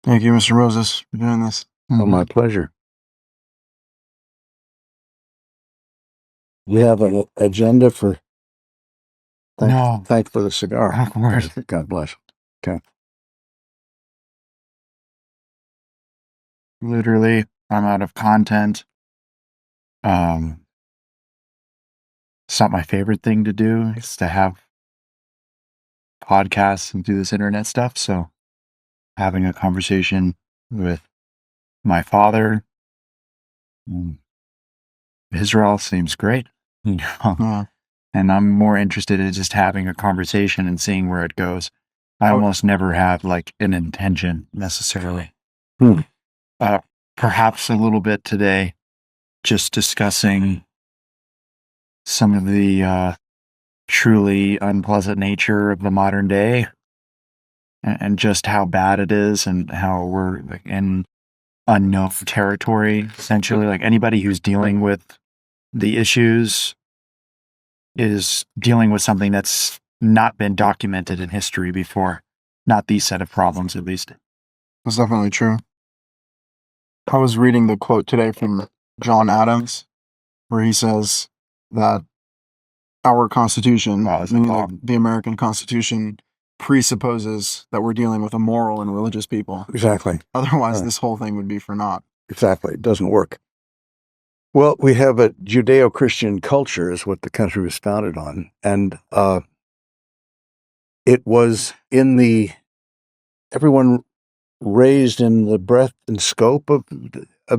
Thank you, Mr. Moses, for doing this. Oh, my pleasure. We have an agenda for. No. Thanks for the cigar. Of course. God bless. Okay. Literally, I'm out of content. It's not my favorite thing to do, is to have podcasts and do this internet stuff. So having a conversation with my father, Israel, seems great. Yeah. And I'm more interested in just having a conversation and seeing where it goes. I almost never have like an intention necessarily. Perhaps a little bit today, just discussing some of the truly unpleasant nature of the modern day, and just how bad it is, and how we're in unknown territory, essentially. Like, anybody who's dealing with the issues is dealing with something that's not been documented in history before. Not these set of problems, at least. That's definitely true. I was reading the quote today from John Adams, where he says that our Constitution, meaning the American Constitution, presupposes that we're dealing with a moral and religious people. Exactly. Otherwise, this whole thing would be for naught. Exactly. It doesn't work. Well, we have a Judeo-Christian culture is what the country was founded on. And it was everyone raised in the breadth and scope of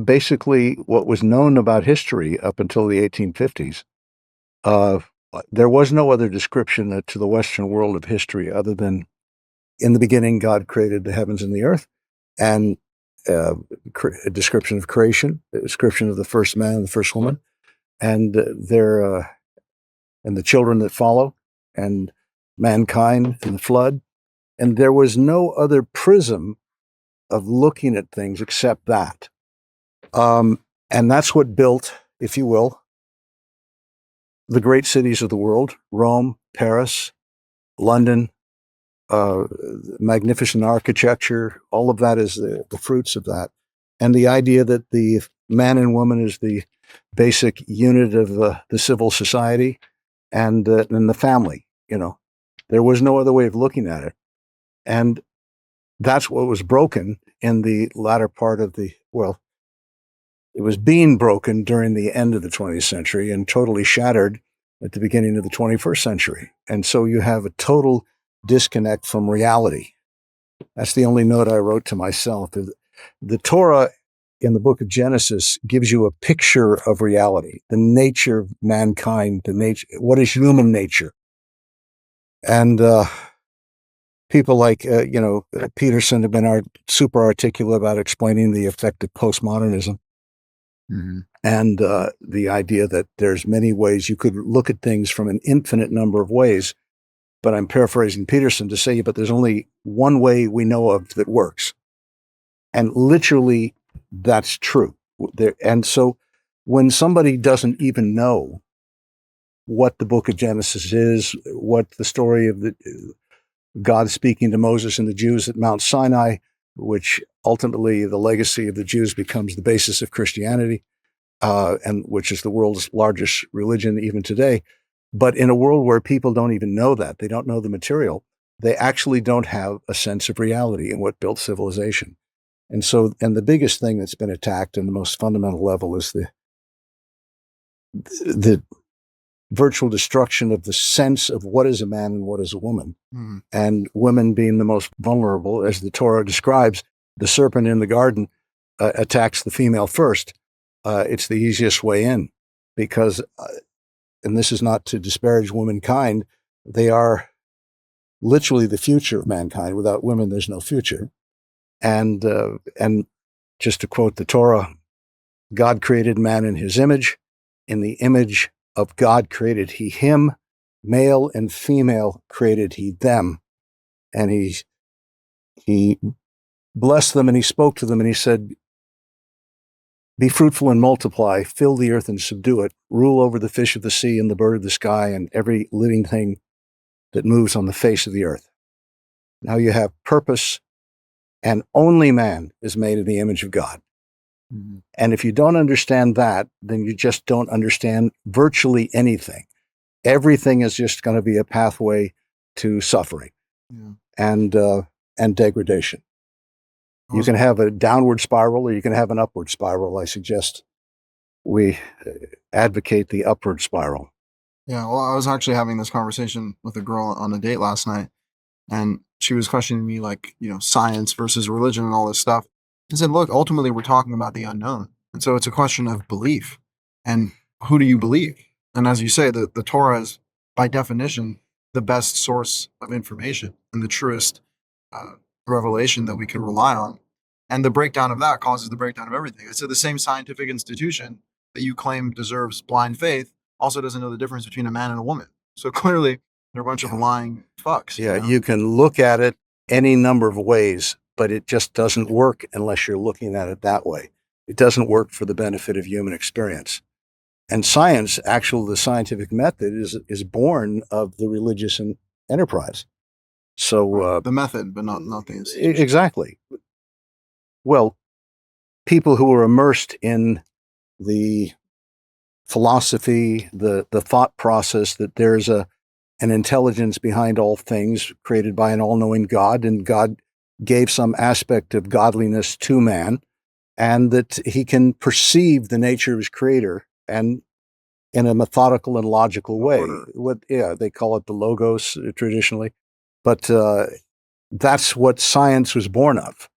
basically what was known about history up until the 1850s. There was no other description to the Western world of history other than, in the beginning, God created the heavens and the earth, and a description of creation, a description of the first man and the first woman, and the children that follow, and mankind and the flood. And there was no other prism of looking at things except that. And that's what built, if you will, the great cities of the world: Rome, Paris, London, magnificent architecture. All of that is the fruits of that. And the idea that the man and woman is the basic unit of the civil society, and the family. There was no other way of looking at it. And that's what was broken in the latter part of it was being broken during the end of the 20th century and totally shattered at the beginning of the 21st century. And so you have a total disconnect from reality. That's the only note I wrote to myself. The Torah in the book of Genesis gives you a picture of reality, the nature of mankind, what is human nature. And people like, Peterson have been super articulate about explaining the effect of postmodernism. Mm-hmm. And the idea that there's many ways you could look at things from an infinite number of ways. But I'm paraphrasing Peterson to say, but there's only one way we know of that works. And literally, that's true. And so when somebody doesn't even know what the book of Genesis is, what the story of God speaking to Moses and the Jews at Mount Sinai, which ultimately the legacy of the Jews becomes the basis of Christianity, and which is the world's largest religion even today. But in a world where people don't even know that, they don't know the material, they actually don't have a sense of reality in what built civilization. And the biggest thing that's been attacked in the most fundamental level is the virtual destruction of the sense of what is a man and what is a woman. Mm. And women being the most vulnerable, as the Torah describes. The serpent in the garden attacks the female first. It's the easiest way in, because, and this is not to disparage womankind, they are literally the future of mankind. Without women, there's no future. And just to quote the Torah, God created man in his image. In the image of God created he him, male and female created he them. And he blessed them, and he spoke to them, and he said, be fruitful and multiply, fill the earth and subdue it, rule over the fish of the sea and the bird of the sky and every living thing that moves on the face of the earth. Now you have purpose and only man is made in the image of God. Mhm. And if you don't understand that, then you just don't understand virtually anything. Everything is just going to be a pathway to suffering and degradation. You can have a downward spiral or you can have an upward spiral. I suggest we advocate the upward spiral. Yeah, well, I was actually having this conversation with a girl on a date last night, and she was questioning me, like, science versus religion and all this stuff. I said, look, ultimately, we're talking about the unknown. And so it's a question of belief. And who do you believe? And as you say, the Torah is, by definition, the best source of information and the truest uh, revelation that we can rely on. And the breakdown of that causes the breakdown of everything. So the same scientific institution that you claim deserves blind faith also doesn't know the difference between a man and a woman. So clearly, they're a bunch of lying fucks. Yeah, you can look at it any number of ways, but it just doesn't work unless you're looking at it that way. It doesn't work for the benefit of human experience. And science, actually, the scientific method is born of the religious enterprise. So the method, but not the institution. Exactly. Well, people who are immersed in the philosophy, the thought process that there's an intelligence behind all things created by an all-knowing God, and God gave some aspect of godliness to man, and that he can perceive the nature of his creator and in a methodical and logical way. They call it the logos traditionally, but that's what science was born of.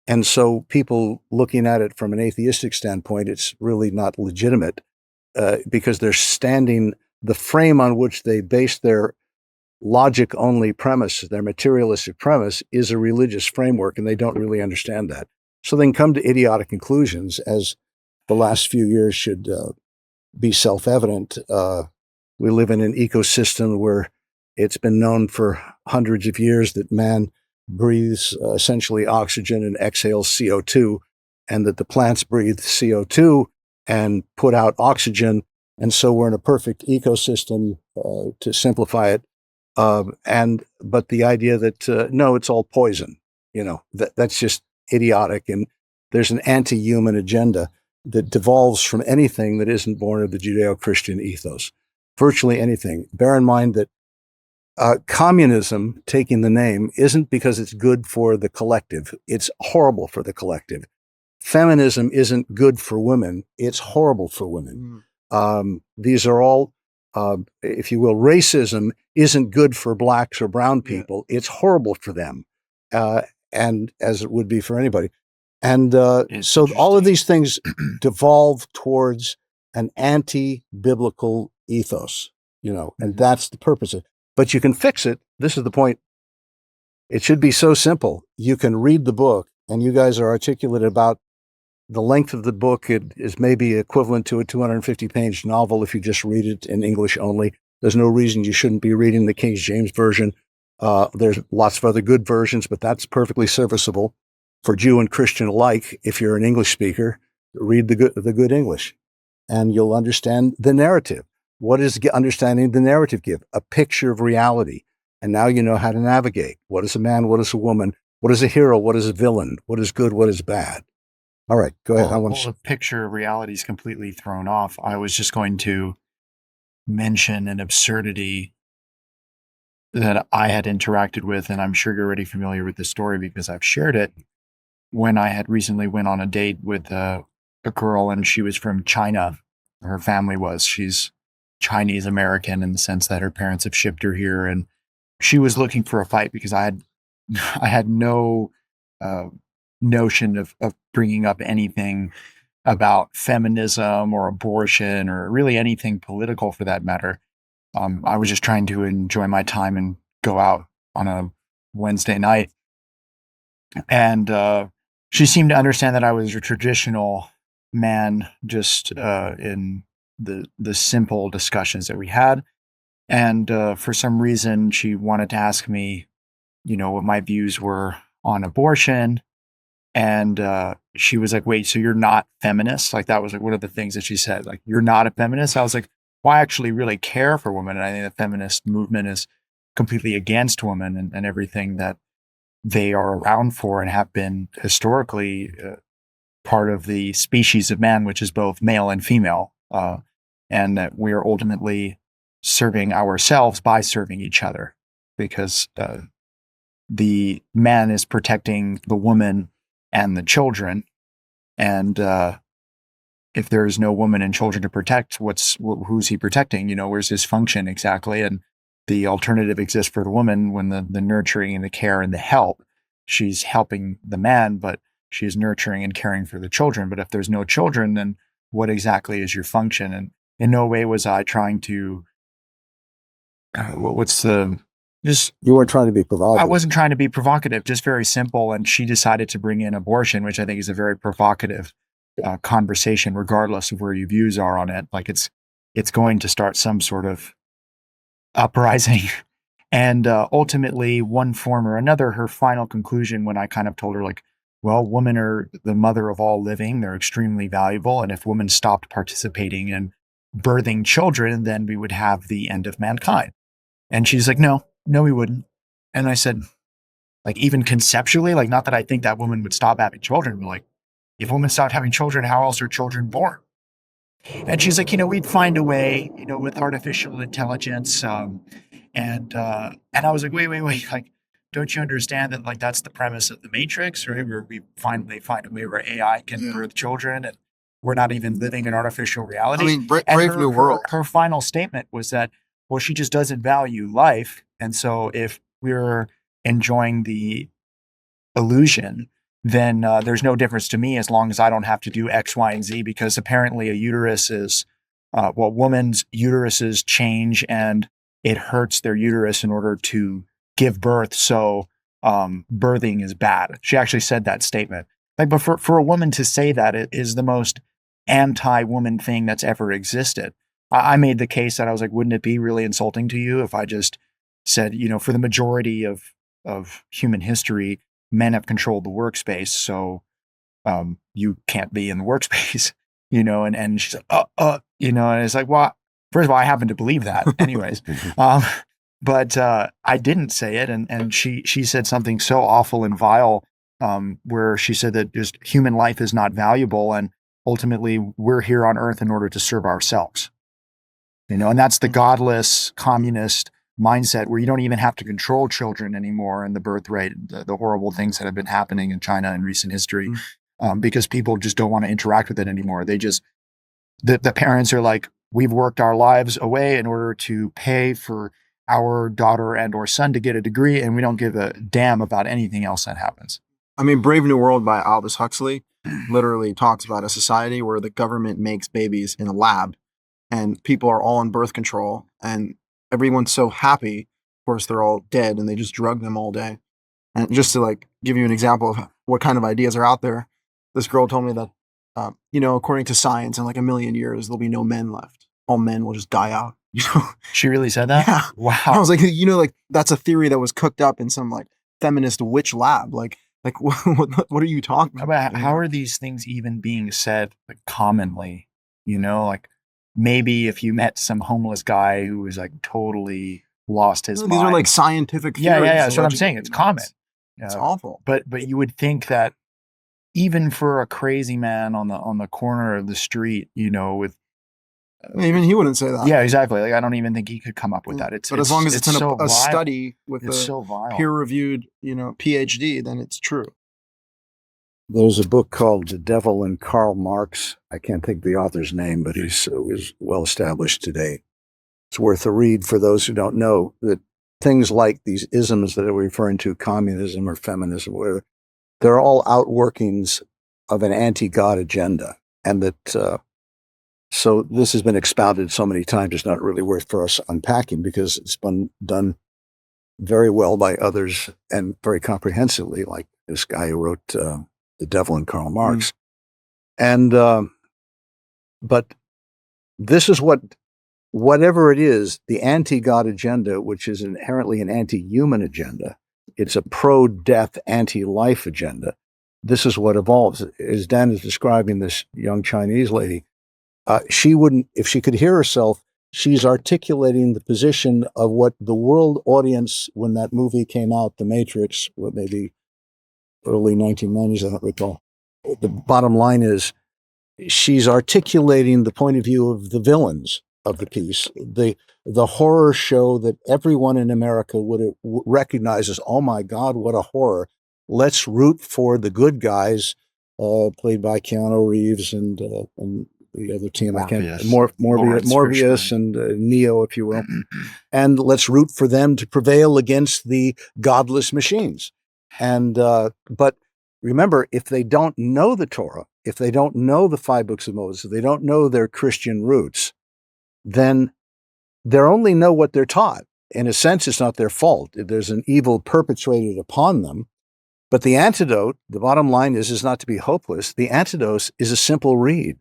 And so people looking at it from an atheistic standpoint, it's really not legitimate because they're standing, the frame on which they base their logic-only premise, their materialistic premise, is a religious framework, and they don't really understand that. So they can come to idiotic conclusions, as the last few years should be self-evident. We live in an ecosystem where it's been known for hundreds of years that man breathes essentially oxygen and exhales CO2, and that the plants breathe CO2 and put out oxygen. And so we're in a perfect ecosystem, to simplify it. But the idea that, no, it's all poison, that's just idiotic. And there's an anti-human agenda that devolves from anything that isn't born of the Judeo-Christian ethos, virtually anything. Bear in mind that communism, taking the name, isn't because it's good for the collective. It's horrible for the collective. Feminism isn't good for women. It's horrible for women. These are all, if you will, racism isn't good for blacks or brown people. Yeah. It's horrible for them, and as it would be for anybody. And so all of these things devolve towards an anti-biblical ethos, and that's the purpose of it. But you can fix it. This is the point. It should be so simple. You can read the book, and you guys are articulate about the length of the book. It is maybe equivalent to a 250-page novel if you just read it in English only. There's no reason you shouldn't be reading the King James Version. There's lots of other good versions, but that's perfectly serviceable for Jew and Christian alike. If you're an English speaker, read the good English, and you'll understand the narrative. What does understanding the narrative give? A picture of reality. And now you know how to navigate. What is a man? What is a woman? What is a hero? What is a villain? What is good? What is bad? All right, go ahead. Well, the picture of reality is completely thrown off. I was just going to mention an absurdity that I had interacted with, and I'm sure you're already familiar with the story because I've shared it. When I had recently went on a date with a girl, and she was from China. Her family was. She's Chinese American in the sense that her parents have shipped her here, and she was looking for a fight because I had no notion of bringing up anything about feminism or abortion or really anything political for that matter. I was just trying to enjoy my time and go out on a Wednesday night, and she seemed to understand that I was a traditional man, just in the simple discussions that we had. And for some reason, she wanted to ask me, what my views were on abortion. And she was like, wait, so you're not feminist? Like, that was like one of the things that she said, like, you're not a feminist? I was like, well, I actually really care for women. And I think the feminist movement is completely against women and everything that they are around for and have been historically part of the species of man, which is both male and female, and that we are ultimately serving ourselves by serving each other, because the man is protecting the woman and the children, and if there is no woman and children to protect, who's he protecting? Where's his function exactly? And the alternative exists for the woman when the nurturing and the care and the help. She's helping the man, but she's nurturing and caring for the children. But if there's no children, then what exactly is your function? And in no way was I trying to, You weren't trying to be provocative. I wasn't trying to be provocative, just very simple. And she decided to bring in abortion, which I think is a very provocative conversation, regardless of where your views are on it. Like it's going to start some sort of uprising. And ultimately, one form or another, her final conclusion, when I kind of told her, like, well, women are the mother of all living. They're extremely valuable. And if women stopped participating in birthing children, then we would have the end of mankind. And she's like, no, we wouldn't. And I said, like, even conceptually, like, not that I think that woman would stop having children, but like, if women stopped having children, how else are children born? And she's like, we'd find a way, with artificial intelligence. And I was like, wait, like, don't you understand that, like, that's the premise of the Matrix, right? Where we finally find a way where AI can birth children, and we're not even living in artificial reality. I mean, brave new world. Her final statement was that, well, she just doesn't value life. And so if we're enjoying the illusion, then there's no difference to me as long as I don't have to do X, Y, and Z, because apparently a uterus is, women's uteruses change and it hurts their uterus in order to give birth. So birthing is bad. She actually said that statement. Like, but for a woman to say that, it is the most anti-woman thing that's ever existed. I made the case that I was like, wouldn't it be really insulting to you if I just said, for the majority of human history, men have controlled the workspace, so you can't be in the workspace, and she's like, and it's like, well, first of all, I happen to believe that anyways. But I didn't say it. And she said something so awful and vile, where she said that just human life is not valuable. And ultimately we're here on earth in order to serve ourselves, and that's the godless communist mindset where you don't even have to control children anymore and the birth rate, the horrible things that have been happening in China in recent history, because people just don't want to interact with it anymore. They just, the parents are like, we've worked our lives away in order to pay for our daughter and or son to get a degree, and we don't give a damn about anything else that happens. I mean, Brave New World by Aldous Huxley literally talks about a society where the government makes babies in a lab and people are all on birth control and everyone's so happy. Of course, they're all dead and they just drug them all day. And just to like give you an example of what kind of ideas are out there, this girl told me that, according to science, in like 1 million years, there'll be no men left. All men will just die out. She really said that? Yeah. Wow. I was like, like that's a theory that was cooked up in some like feminist witch lab. Like what are you talking about? How are these things even being said like commonly? Like maybe if you met some homeless guy who was like totally lost his mind. These are like scientific theories. Yeah. That's what I'm saying. It's common. It's awful. But you would think that even for a crazy man on the corner of the street, with even he wouldn't say that. Yeah, exactly. Like I don't even think he could come up with that. But as long as it's in so a study with it's so vile. Peer-reviewed, PhD, then it's true. There's a book called The Devil and Karl Marx. I can't think of the author's name, but he's well established today. It's worth a read for those who don't know that things like these isms that we're referring to, communism or feminism, whatever, they're all outworkings of an anti-God agenda. And that, so this has been expounded so many times, it's not really worth for us unpacking because it's been done very well by others and very comprehensively, like this guy who wrote The Devil and Karl Marx. And, but this is whatever it is, the anti-God agenda, which is inherently an anti-human agenda, it's a pro-death, anti-life agenda. This is what evolves. As Dan is describing this young Chinese lady, she wouldn't, if she could hear herself she's articulating the position of what the world audience, when that movie came out, The Matrix, what, maybe early 1990s, I don't recall. The bottom line is she's articulating the point of view of the villains of the piece, the horror show that everyone in America would recognize as, oh my God, what a horror. Let's root for the good guys, played by Keanu Reeves and the other team. Morbius and Neo, if you will. And let's root for them to prevail against the godless machines. And but remember, if they don't know the Torah, if they don't know the 5 books of Moses, if they don't know their Christian roots, then they only know what they're taught. In a sense, it's not their fault. There's an evil perpetrated upon them. But the antidote, the bottom line is not to be hopeless. The antidote is a simple read.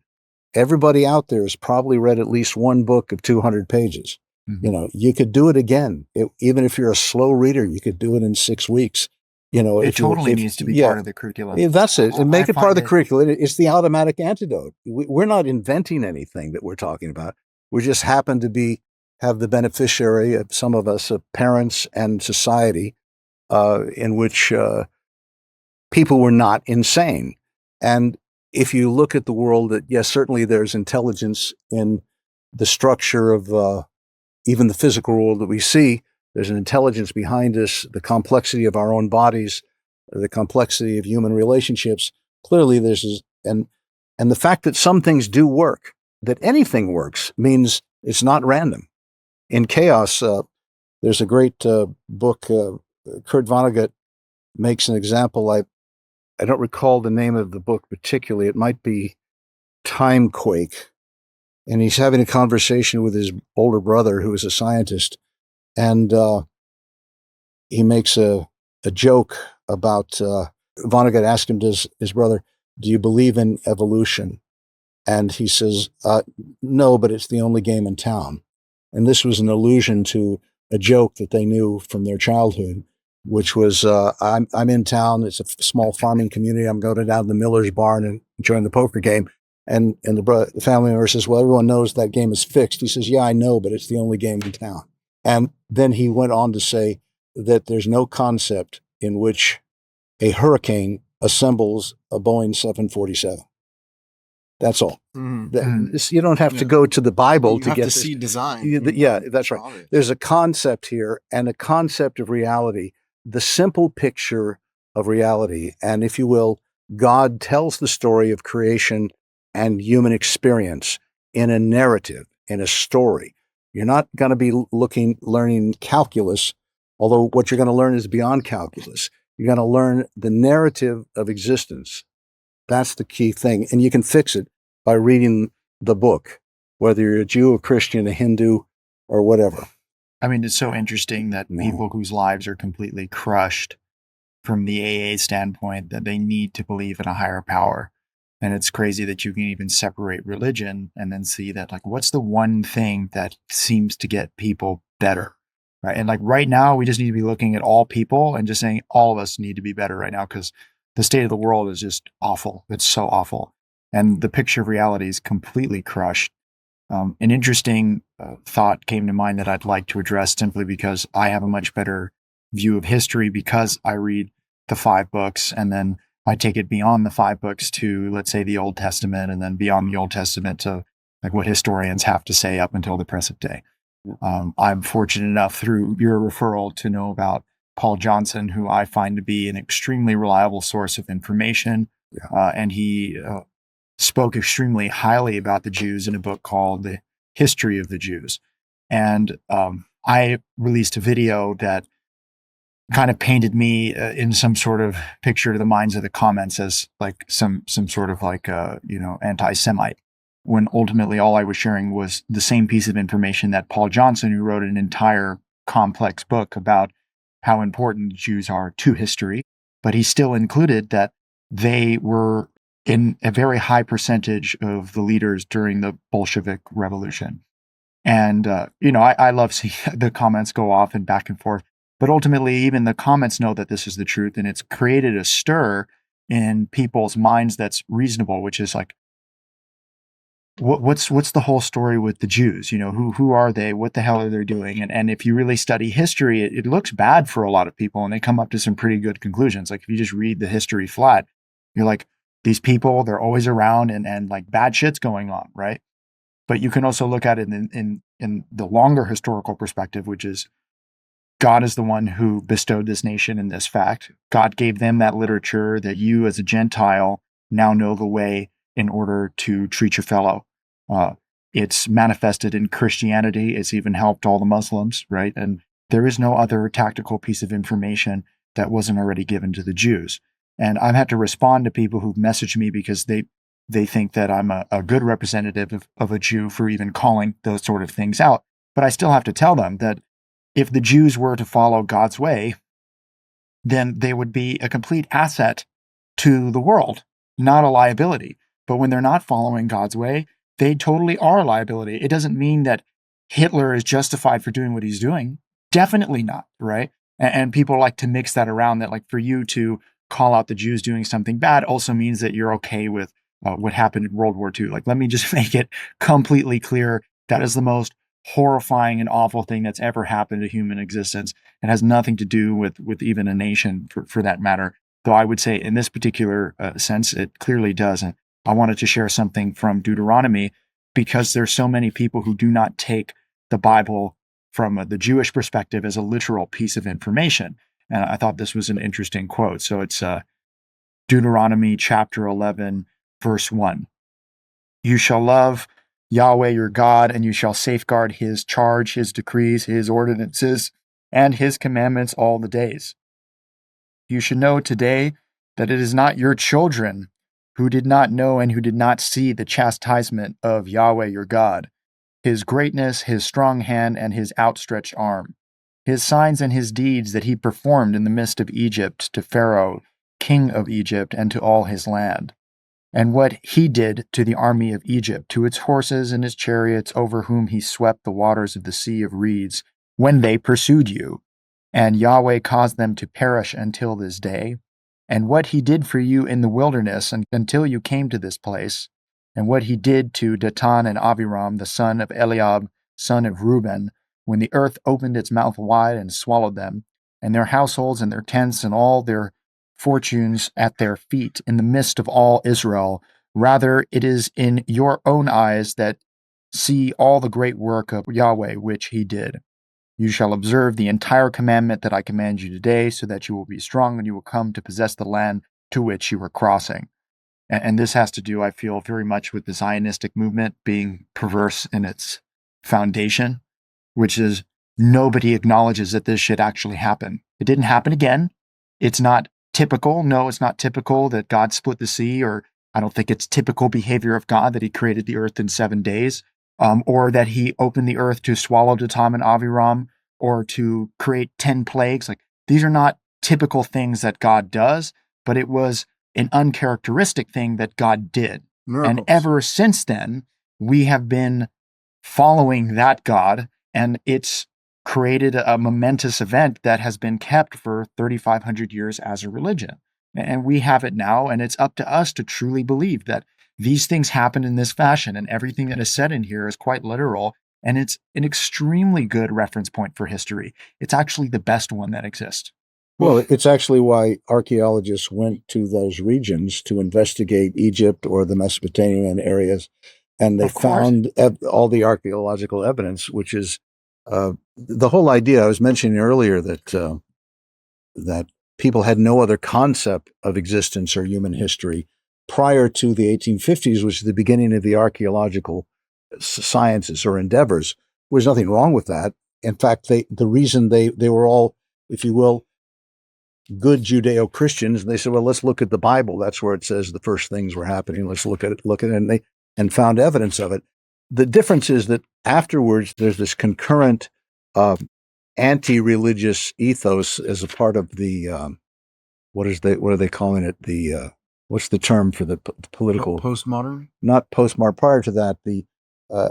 Everybody out there has probably read at least one book of 200 pages. Mm-hmm. You know, you could do it again. Even if you're a slow reader, you could do it in 6 weeks. You know, it totally needs to be part of the curriculum. Yeah, that's it. And make it part of the curriculum. It's the automatic antidote. We're not inventing anything that we're talking about. We just happen to have the beneficiary of some of us, of parents and society, in which people were not insane. And if you look at the world, that yes, certainly there's intelligence in the structure of even the physical world that we see. There's an intelligence behind us, the complexity of our own bodies, the complexity of human relationships. Clearly, and the fact that some things do work, that anything works, means it's not random. In chaos, there's a great book. Kurt Vonnegut makes an example. I don't recall the name of the book particularly. It might be Timequake. And he's having a conversation with his older brother, who is a scientist. And he makes a joke about, Vonnegut asked him, his brother, do you believe in evolution? And he says, no, but it's the only game in town. And this was an allusion to a joke that they knew from their childhood, which was, I'm in town. It's a small farming community. I'm going down to the miller's barn and enjoying the poker game. And the family member says, well, everyone knows that game is fixed. He says, yeah, I know, but it's the only game in town. And then he went on to say that there's no concept in which a hurricane assembles a Boeing 747. That's all. Mm-hmm. You don't have to go to the Bible to get to see design. Yeah, that's right. Obvious. There's a concept here, and a concept of reality, the simple picture of reality. And if you will, God tells the story of creation and human experience in a narrative, in a story. You're not going to be learning calculus, although what you're going to learn is beyond calculus. You're going to learn the narrative of existence. That's the key thing. And you can fix it by reading the book, whether you're a Jew, a Christian, a Hindu, or whatever. I mean, it's so interesting that people whose lives are completely crushed from the AA standpoint, that they need to believe in a higher power. And it's crazy that you can even separate religion and then see that, like, what's the one thing that seems to get people better, right? And like right now, we just need to be looking at all people and just saying all of us need to be better right now, because the state of the world is just awful. It's so awful. And the picture of reality is completely crushed. An interesting thought came to mind that I'd like to address, simply because I have a much better view of history because I read the 5 books, and then I take it beyond the 5 books to, let's say, the Old Testament, and then beyond the Old Testament to like what historians have to say up until the present day. I'm fortunate enough through your referral to know about Paul Johnson, who I find to be an extremely reliable source of information. And he spoke extremely highly about the Jews in a book called The History of the Jews. And I released a video that kind of painted me in some sort of picture to the minds of the comments as like some sort of like, anti-Semite, when ultimately all I was sharing was the same piece of information that Paul Johnson, who wrote an entire complex book about how important the Jews are to history, but he still included that they were in a very high percentage of the leaders during the Bolshevik Revolution. And, I love seeing the comments go off and back and forth, but ultimately even the comments know that this is the truth, and it's created a stir in people's minds that's reasonable, which is like, what's the whole story with the Jews? Who are they? What the hell are they doing? And if you really study history, it looks bad for a lot of people, and they come up to some pretty good conclusions. Like if you just read the history flat, you're like, these people, they're always around, and like bad shit's going on, right? But you can also look at it in the longer historical perspective, which is God is the one who bestowed this nation in this fact. God gave them that literature that you as a Gentile now know the way in order to treat your fellow. It's manifested in Christianity. It's even helped all the Muslims, right? And there is no other tactical piece of information that wasn't already given to the Jews. And I've had to respond to people who've messaged me because they think that I'm a good representative of a Jew for even calling those sort of things out. But I still have to tell them that if the Jews were to follow God's way, then they would be a complete asset to the world, not a liability. But when they're not following God's way, they totally are a liability. It doesn't mean that Hitler is justified for doing what he's doing. Definitely not, right? And people like to mix that around, that like for you to call out the Jews doing something bad also means that you're okay with what happened in World War II. Like, let me just make it completely clear. That is the most horrifying and awful thing that's ever happened to human existence. It has nothing to do with even a nation for that matter. Though I would say in this particular sense, it clearly does. And I wanted to share something from Deuteronomy because there's so many people who do not take the Bible from the Jewish perspective as a literal piece of information. And I thought this was an interesting quote. So it's Deuteronomy chapter 11, verse 1. You shall love Yahweh your God, and you shall safeguard his charge, his decrees, his ordinances, and his commandments all the days. You should know today that it is not your children who did not know and who did not see the chastisement of Yahweh your God, his greatness, his strong hand, and his outstretched arm, his signs and his deeds that he performed in the midst of Egypt to Pharaoh, king of Egypt, and to all his land, and what he did to the army of Egypt, to its horses and its chariots, over whom he swept the waters of the sea of reeds when they pursued you. And Yahweh caused them to perish until this day. And what he did for you in the wilderness until you came to this place, and what he did to Dathan and Abiram, the son of Eliab, son of Reuben, when the earth opened its mouth wide and swallowed them, and their households and their tents and all their fortunes at their feet in the midst of all Israel. Rather, it is in your own eyes that see all the great work of Yahweh which he did. You shall observe the entire commandment that I command you today, so that you will be strong and you will come to possess the land to which you are crossing. And this has to do, I feel, very much with the Zionistic movement being perverse in its foundation, which is nobody acknowledges that this shit actually happened. It didn't happen again. It's not typical. No, it's not typical that God split the sea, or I don't think it's typical behavior of God that he created the earth in 7 days, or that he opened the earth to swallow Dathan and Abiram, or to create 10 plagues. Like, these are not typical things that God does, but it was an uncharacteristic thing that God did. Miracles. And ever since then, we have been following that God, and it's created a momentous event that has been kept for 3,500 years as a religion. And we have it now, and it's up to us to truly believe that these things happen in this fashion, and everything that is said in here is quite literal, and it's an extremely good reference point for history. It's actually the best one that exists. Well, it's actually why archaeologists went to those regions to investigate Egypt or the Mesopotamian areas, and they found all the archaeological evidence, which is the whole idea I was mentioning earlier, that that people had no other concept of existence or human history prior to the 1850s, which is the beginning of the archaeological sciences or endeavors. There's nothing wrong with that. In fact, the reason they were all, if you will, good Judeo-Christians, and they said, well, let's look at the Bible. That's where it says the first things were happening. Let's look at it, and found evidence of it. The difference is that afterwards, there's this concurrent anti-religious ethos as a part of the what are they calling it? The what's the term for the political postmodern? Not postmodern. Prior to that, the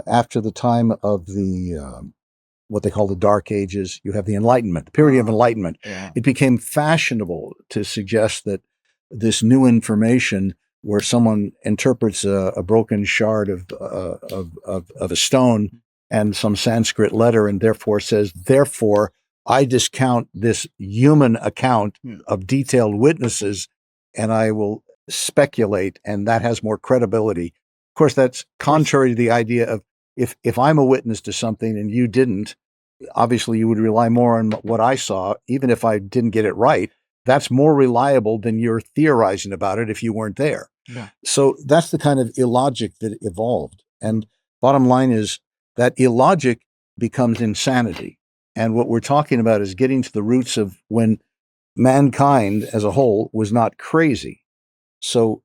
after the time of the what they call the Dark Ages, you have the Enlightenment, the period of Enlightenment. Yeah. It became fashionable to suggest that this new information where someone interprets a broken shard of a stone and some Sanskrit letter, and therefore says, therefore, I discount this human account of detailed witnesses, and I will speculate, and that has more credibility. Of course, that's contrary to the idea of if I'm a witness to something and you didn't, obviously you would rely more on what I saw, even if I didn't get it right. That's more reliable than you're theorizing about it if you weren't there. Yeah. So that's the kind of illogic that evolved. And bottom line is that illogic becomes insanity. And what we're talking about is getting to the roots of when mankind as a whole was not crazy. So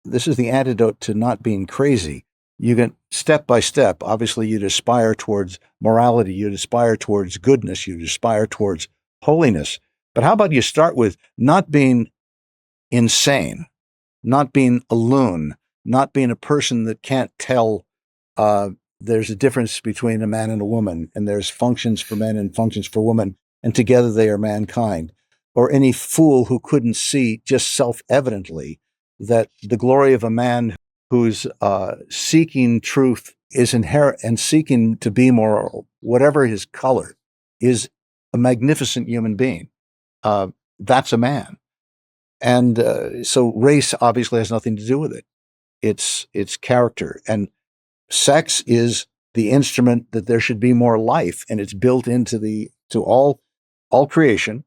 this is the antidote to not being crazy. You can, step by step, obviously you'd aspire towards morality, you'd aspire towards goodness, you'd aspire towards holiness. But how about you start with not being insane, not being a loon, not being a person that can't tell there's a difference between a man and a woman, and there's functions for men and functions for women, and together they are mankind. Or any fool who couldn't see just self-evidently that the glory of a man who's seeking truth is inherent and seeking to be moral, whatever his color, is a magnificent human being. That's a man. And so race obviously has nothing to do with it. It's character. And sex is the instrument that there should be more life, and it's built into all creation.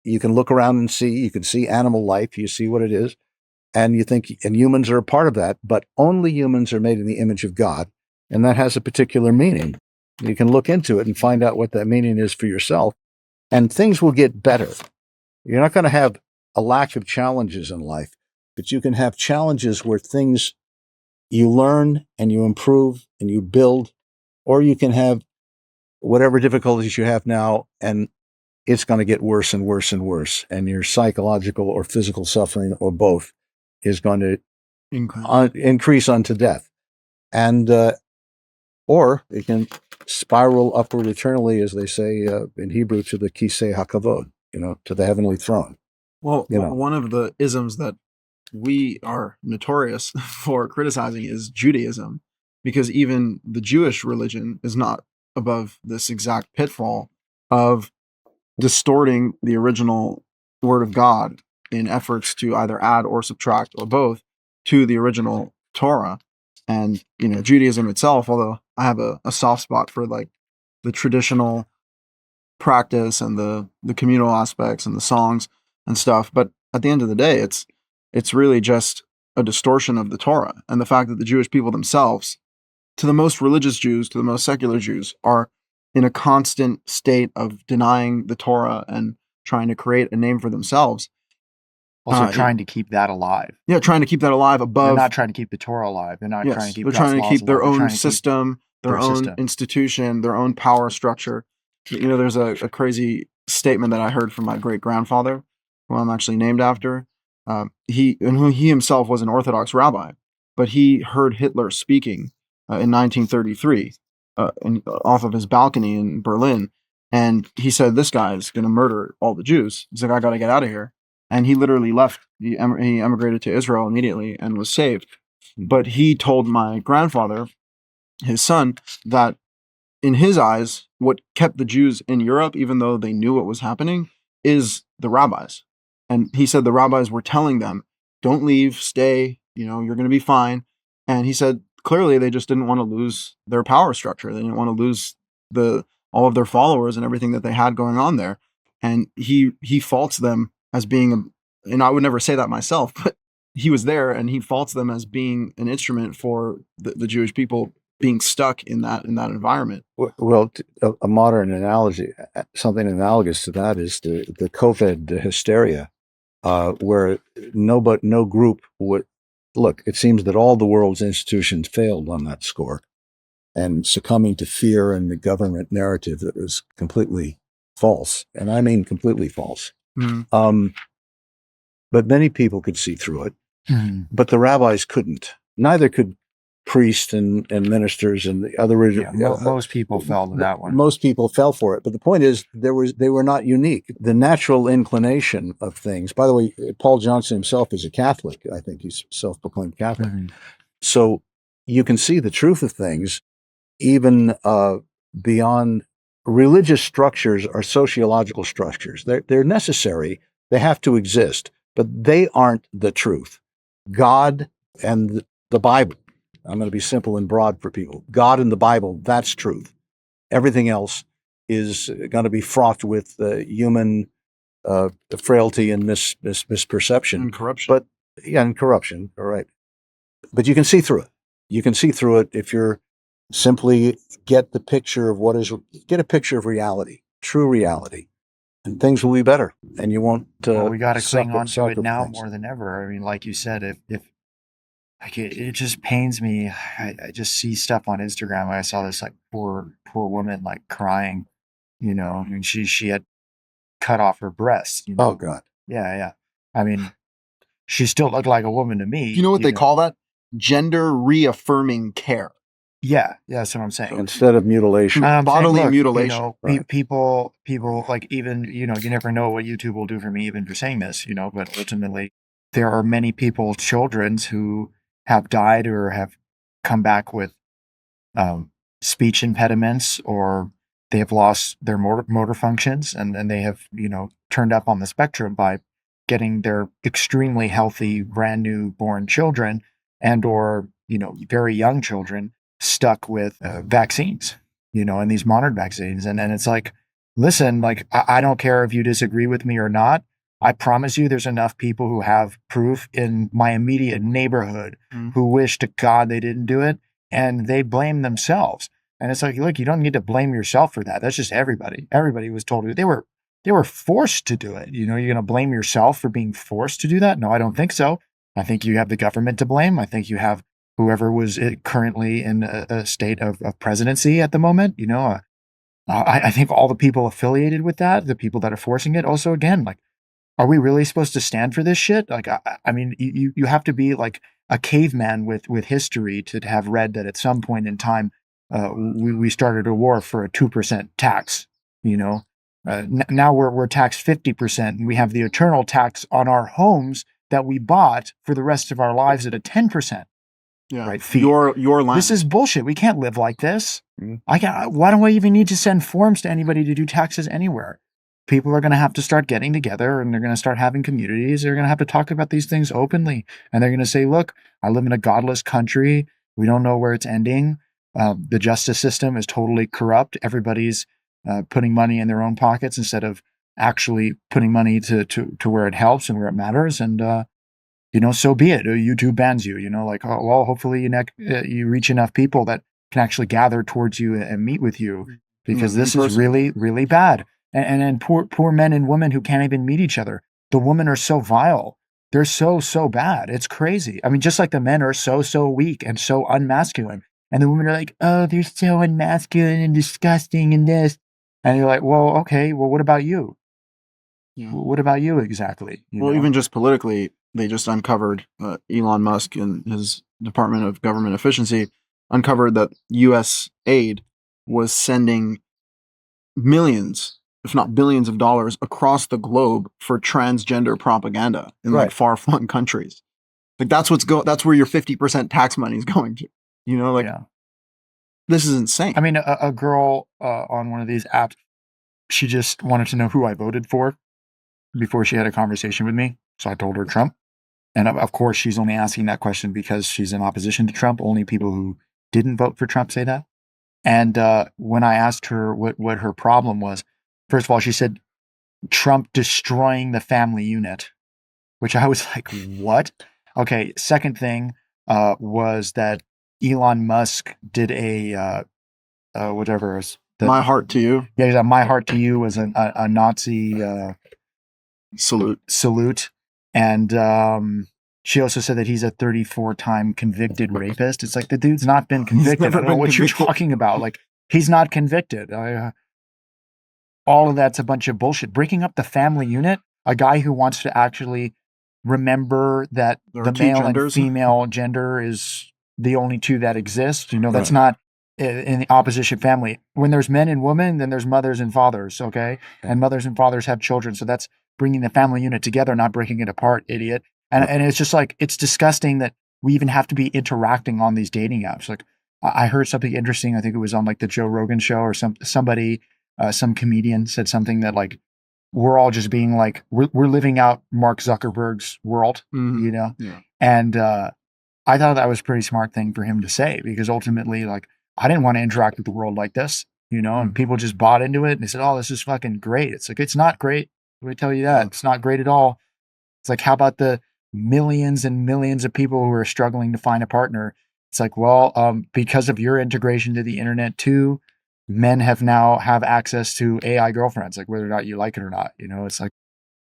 You can look around and see, you can see animal life, you see what it is, and you think, and humans are a part of that, but only humans are made in the image of God, and that has a particular meaning. You can look into it and find out what that meaning is for yourself, and things will get better. You're not going to have a lack of challenges in life, but you can have challenges where things you learn and you improve and you build, or you can have whatever difficulties you have now, and it's going to get worse and worse and worse. And your psychological or physical suffering, or both, is going to increase unto death. And, or it can spiral upward eternally, as they say in Hebrew, to the kisei hakavod, to the heavenly throne. Well, one of the isms that we are notorious for criticizing is Judaism, because even the Jewish religion is not above this exact pitfall of distorting the original word of God in efforts to either add or subtract or both to the original Torah. And, Judaism itself, although I have a soft spot for like the traditional practice and the communal aspects and the songs and stuff, but at the end of the day, it's really just a distortion of the Torah. And the fact that the Jewish people themselves, to the most religious Jews, to the most secular Jews, are in a constant state of denying the Torah and trying to create a name for themselves. Also trying to keep that alive. Yeah, trying to keep that alive above. They're not trying to keep the Torah alive. They're not trying to keep. They're trying to keep their own system, their own institution, their own power structure. There's a crazy statement that I heard from my great grandfather, who I'm actually named after. He himself was an Orthodox rabbi, but he heard Hitler speaking in 1933 off of his balcony in Berlin, and he said, "This guy is going to murder all the Jews." He's like, "I got to get out of here," and he literally left. He emigrated to Israel immediately and was saved. But he told my grandfather, his son, that in his eyes, what kept the Jews in Europe, even though they knew what was happening, is the rabbis. And he said the rabbis were telling them, "Don't leave, stay, you're going to be fine." And he said, clearly they just didn't want to lose their power structure. They didn't want to lose all of their followers and everything that they had going on there. And he faults them as being, and I would never say that myself, but he was there, and he faults them as being an instrument for the Jewish people being stuck in that environment. Well, a modern analogy, something analogous to that, is the COVID hysteria, where no group would look. It seems that all the world's institutions failed on that score, and succumbing to fear and the government narrative that was completely false, and I mean completely false. Mm-hmm. But many people could see through it, Mm-hmm. but the rabbis couldn't. Neither could priests and ministers and the other religion. Most people fell to that one. Most people fell for it. But the point is, they were not unique. The natural inclination of things. By the way, Paul Johnson himself is a Catholic. I think he's self-proclaimed Catholic. Mm-hmm. So you can see the truth of things, even beyond religious structures are sociological structures. They're necessary. They have to exist, but they aren't the truth. God and the Bible. I'm going to be simple and broad for people. God and the Bible, that's truth. Everything else is going to be fraught with human frailty and misperception. And corruption. But and corruption, all right. But you can see through it. You can see through it if you're simply get a picture of reality, true reality, and things will be better. And you won't. We got to cling on to it now more than ever. I mean, like you said, if like it just pains me. I just see stuff on Instagram. I saw this like poor woman like crying. You know, I mean, she had cut off her breasts. You know? Oh God. Yeah. I mean, she still looked like a woman to me. You know what they call that? Gender reaffirming care. Yeah, that's what I'm saying. Instead of mutilation, bodily mutilation. You know, right. People like even, you know, you never know what YouTube will do for me even for saying this, you know, but ultimately there are many people, children who have died or have come back with speech impediments, or they have lost their motor functions and they have, you know, turned up on the spectrum by getting their extremely healthy, brand new born children and or, you know, very young children stuck with vaccines, you know, and these modern vaccines. And it's like, listen, like, I don't care if you disagree with me or not. I promise you there's enough people who have proof in my immediate neighborhood who wish to God they didn't do it, and they blame themselves. And it's like, look, you don't need to blame yourself for that. That's just everybody. Everybody was told they were forced to do it. You know, you're going to blame yourself for being forced to do that? No, I don't think so. I think you have the government to blame. I think you have whoever was currently in a state of presidency at the moment. You know, I think all the people affiliated with that, the people that are forcing it. Also, again, like, are we really supposed to stand for this shit? Like, I mean, you have to be like a caveman with history to have read that at some point in time, we started a war for a 2% tax. You know, now we're taxed 50%, and we have the eternal tax on our homes that we bought for the rest of our lives at a 10%. Yeah, right. Fee. Your land. This is bullshit. We can't live like this. Mm-hmm. Why do I even need to send forms to anybody to do taxes anywhere? People are going to have to start getting together, and they're going to start having communities. They're going to have to talk about these things openly. And they're going to say, look, I live in a godless country. We don't know where it's ending. The justice system is totally corrupt. Everybody's putting money in their own pockets instead of actually putting money to where it helps and where it matters. And, you know, so be it. YouTube bans you, you know, like, oh, well, hopefully you reach enough people that can actually gather towards you and meet with you, because this is really, really bad. And poor men and women who can't even meet each other. The women are so vile. They're so bad. It's crazy. I mean, just like the men are so weak and so unmasculine. And the women are like, oh, they're so unmasculine and disgusting and this. And you're like, well, okay, well, what about you? Yeah. What about you exactly? Well, even just politically, they just uncovered, Elon Musk and his Department of Government Efficiency uncovered that U.S. aid was sending millions, if not billions of dollars across the globe for transgender propaganda in like far-flung countries. Like that's where your 50% tax money is going to, you know, like this is insane. I mean, a girl on one of these apps, she just wanted to know who I voted for before she had a conversation with me. So I told her Trump. And of course, she's only asking that question because she's in opposition to Trump. Only people who didn't vote for Trump say that. And when I asked her what her problem was, first of all, she said Trump destroying the family unit, which I was like, what? Okay. Second thing was that Elon Musk did a whatever. My Heart to You. Yeah, My Heart to You was a Nazi salute. And she also said that he's a 34-time convicted rapist. It's like, the dude's not been convicted. I don't know what you're talking about. Like, he's not convicted. All of that's a bunch of bullshit. Breaking up the family unit, a guy who wants to actually remember that the male and female gender is the only two that exist. That's Right. not in the opposition family. When there's men and women, then there's mothers and fathers, okay? And mothers and fathers have children. So that's bringing the family unit together, not breaking it apart, idiot. And it's just like, it's disgusting that we even have to be interacting on these dating apps. Like, I heard something interesting. I think it was on like the Joe Rogan show or somebody, some comedian said something that like, we're all just being like, we're living out Mark Zuckerberg's world, Yeah. And I thought that was a pretty smart thing for him to say, because ultimately, like, I didn't want to interact with the world like this, and people just bought into it and they said, oh, this is fucking great. It's like, it's not great. Let me tell you that. It's not great at all. It's like, how about the millions and millions of people who are struggling to find a partner? It's like, well, because of your integration to the internet too, men now have access to AI girlfriends, like whether or not you like it or not. It's like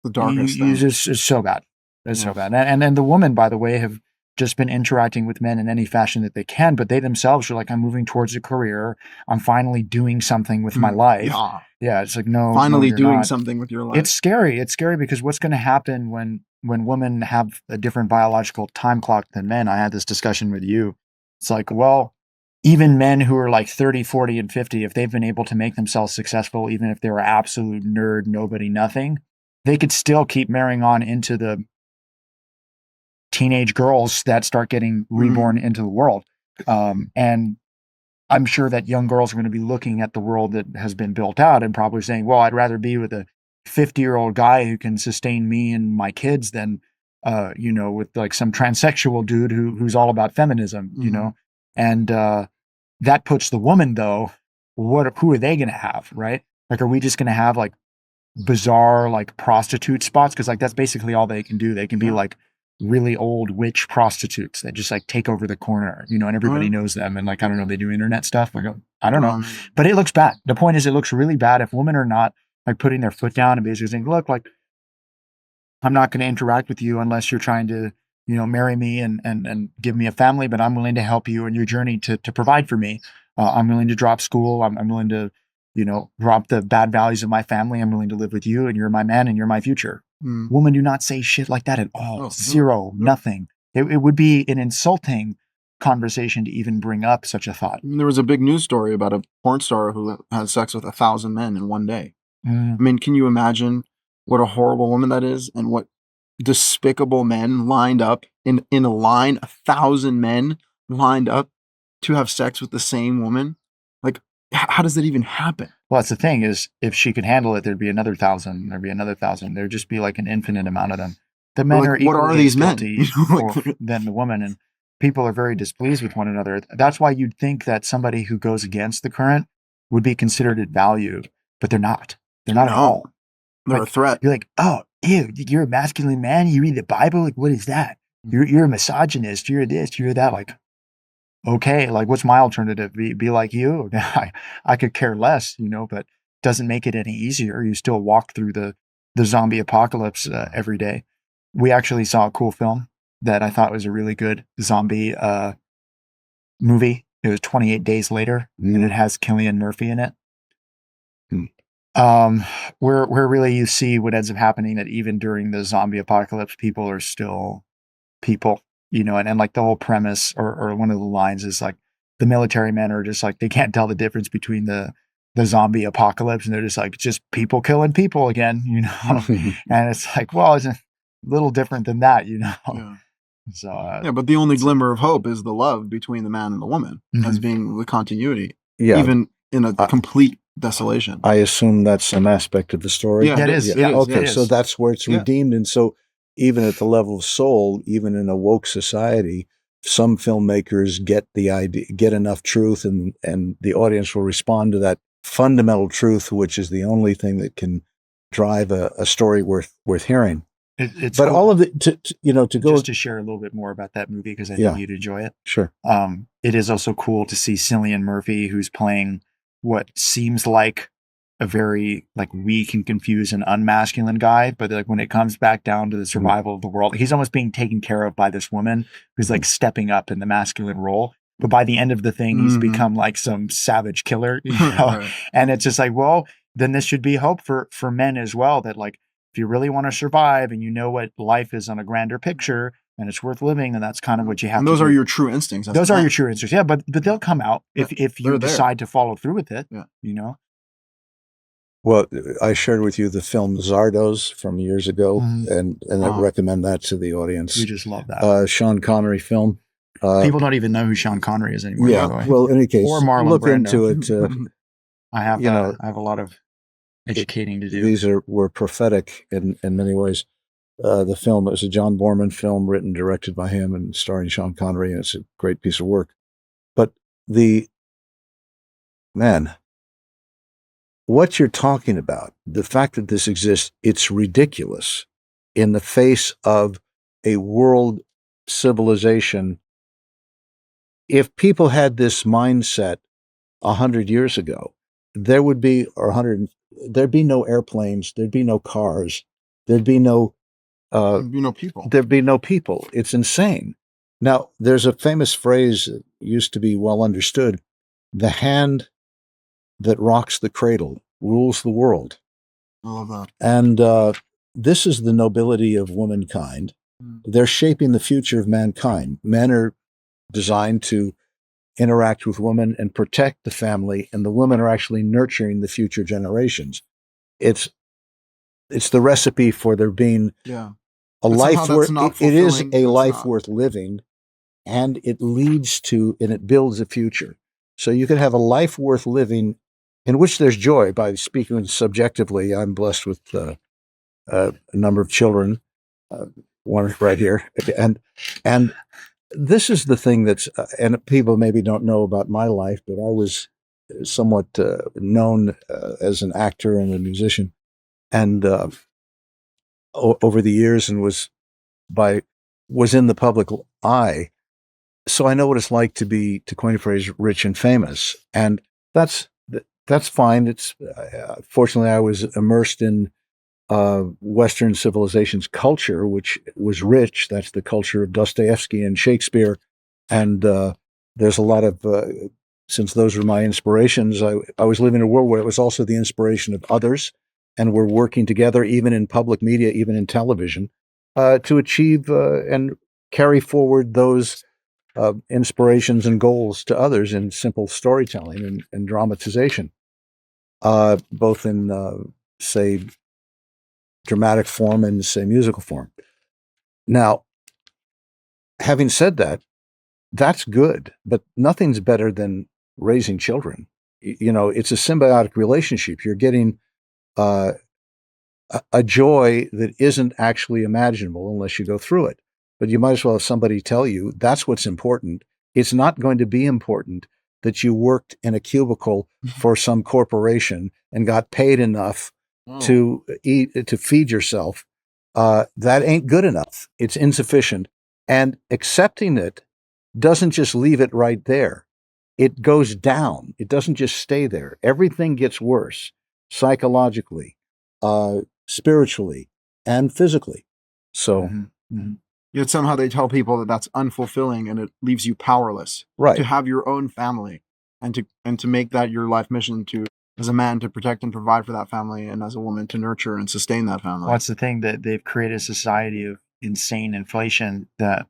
The darkest thing. it's so bad. It's so bad. And the women, by the way, have just been interacting with men in any fashion that they can, but they themselves are like, I'm moving towards a career. I'm finally doing something with my life. Yeah. It's like, no, finally no, doing not. something with your life. It's scary. It's scary because what's going to happen when women have a different biological time clock than men? I had this discussion with you. It's like, well, even men who are like 30, 40, and 50, if they've been able to make themselves successful, even if they're an absolute nerd, nobody, nothing, they could still keep marrying on into the teenage girls that start getting reborn into the world. And I'm sure that young girls are going to be looking at the world that has been built out and probably saying, well, I'd rather be with a 50-year-old guy who can sustain me and my kids than, with like some transsexual dude who's all about feminism, and that puts the woman, though, who are they going to have, right? Like, are we just going to have like bizarre like prostitute spots? Because like that's basically all they can do. They can be like really old witch prostitutes that just like take over the corner, and everybody knows them. And like, I don't know, they do internet stuff. Like, I don't know, but it looks bad. The point is, it looks really bad if women are not like putting their foot down and basically saying, look, like, I'm not going to interact with you unless you're trying to, marry me and give me a family, but I'm willing to help you in your journey to provide for me. I'm willing to drop school. I'm willing to, drop the bad values of my family. I'm willing to live with you, and you're my man and you're my future. Women do not say shit like that at all. Zero, nothing. It would be an insulting conversation to even bring up such a thought. There was a big news story about a porn star who had sex with 1,000 men in one day. I mean, can you imagine what a horrible woman that is, and what despicable men lined up in a line, 1,000 men lined up to have sex with the same woman? Like, how does that even happen? Well, that's the thing, is if she could handle it, there'd be another 1,000, there'd be another 1,000. There'd just be like an infinite amount of them. The men are what are these men than the women, and people are very displeased with one another. That's why you'd think that somebody who goes against the current would be considered at value, but they're not. They're not at all. They're like, a threat. You're like, oh, ew, you're a masculine man. You read the Bible. Like, what is that? You're a misogynist. You're this. You're that. Like, okay, like, what's my alternative? Be like you? I could care less, but doesn't make it any easier. You still walk through the zombie apocalypse every day. We actually saw a cool film that I thought was a really good zombie movie. It was 28 Days Later, and it has Cillian Murphy in it. Where really you see what ends up happening, that even during the zombie apocalypse, people are still people, and like the whole premise or one of the lines is like, the military men are just like, they can't tell the difference between the zombie apocalypse, and they're just like, just people killing people again, and it's like, well, it's a little different than that, So, but the only glimmer of hope is the love between the man and the woman as being the continuity, even in a complete desolation. I assume that's some aspect of the story. Yeah, it is. Yeah, okay, it is. so that's where it's redeemed. And so even at the level of soul, even in a woke society, some filmmakers get the idea, get enough truth, and the audience will respond to that fundamental truth, which is the only thing that can drive a story worth hearing. It's but cool. all of it, to go just to share a little bit more about that movie, because I think you'd enjoy it. Sure. It is also cool to see Cillian Murphy, who's playing what seems like a very like weak and confused and unmasculine guy, but like when it comes back down to the survival of the world, he's almost being taken care of by this woman who's like stepping up in the masculine role. But by the end of the thing, he's become like some savage killer, Right. And it's just like, well, then this should be hope for men as well, that like, if you really want to survive and what life is on a grander picture, and it's worth living, then that's kind of what you have And to those do. are your true instincts. as Those a are man. your true instincts. Yeah, but they'll come out if you they're there. decide to follow through with it. Yeah. You know. Well, I shared with you the film Zardos from years ago, and I recommend that to the audience. We just love that. Sean Connery film. People don't even know who Sean Connery is anymore. Yeah. By the way. Well, in any case, Or Marlon look Brando. into it. I have you know, I have a lot of educating to do. These were prophetic in many ways. The film is a John Borman film, written, directed by him, and starring Sean Connery, and it's a great piece of work. But what you're talking about, the fact that this exists, it's ridiculous in the face of a world civilization. If people had this mindset 100 years ago, there'd be no airplanes, there'd be no cars, there'd be no people. There'd be no people. It's insane. Now, there's a famous phrase that used to be well understood: the hand that rocks the cradle rules the world. I love that. And this is the nobility of womankind. They're shaping the future of mankind. Men are designed to interact with women and protect the family, and the women are actually nurturing the future generations. It's the recipe for there being a life worth. It is a life worth living, and it leads to and it builds a future. So you can have a life worth living in which there's joy. By speaking subjectively, I'm blessed with a number of children, one right here, and this is the thing that's and people maybe don't know about my life, but I was somewhat known as an actor and a musician, and over the years, and was in the public eye. So I know what it's like to be, to coin a phrase, rich and famous, and that's fine. It's fortunately I was immersed in Western civilization's culture, which was rich. That's the culture of Dostoevsky and Shakespeare, and there's a lot of since those were my inspirations, I was living in a world where it was also the inspiration of others, and we're working together, even in public media, even in television, to achieve and carry forward those inspirations and goals to others in simple storytelling and dramatization, both in, say, dramatic form and, say, musical form. Now, having said that, that's good, but nothing's better than raising children. It's a symbiotic relationship. You're getting a joy that isn't actually imaginable unless you go through it. But you might as well have somebody tell you that's what's important. It's not going to be important that you worked in a cubicle for some corporation and got paid enough to feed yourself. That ain't good enough. It's insufficient. And accepting it doesn't just leave it right there. It goes down. It doesn't just stay there. Everything gets worse, psychologically, spiritually, and physically. So, Yet somehow they tell people that that's unfulfilling, and it leaves you powerless. Right. To have your own family, and to make that your life mission, to, as a man, to protect and provide for that family, and as a woman to nurture and sustain that family. Well, that's the thing, that they've created a society of insane inflation that.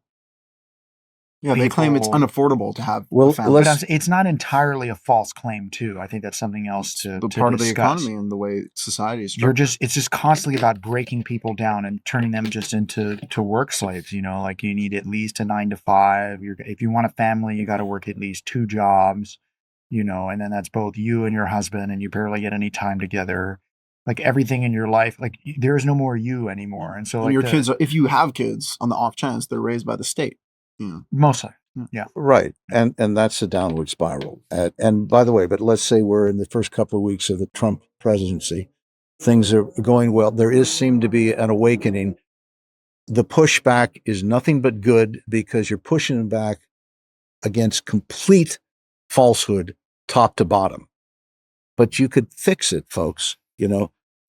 Yeah, they claim it's unaffordable to have a family. But it's not entirely a false claim, too. I think that's something else to part discuss. Of the economy and the way society is structured. It's just constantly about breaking people down and turning them just into work slaves. Like you need at least a 9 to 5. If you want a family, you got to work at least 2 jobs. And then that's both you and your husband, and you barely get any time together. Like everything in your life, like there is no more you anymore. And so, and your kids, if you have kids, on the off chance, they're raised by the state. Mostly. Yeah. Right. And that's a downward spiral. And by the way, but let's say we're in the first couple of weeks of the Trump presidency. Things are going well. There seem to be an awakening. The pushback is nothing but good, because you're pushing back against complete falsehood, top to bottom. But you could fix it, folks.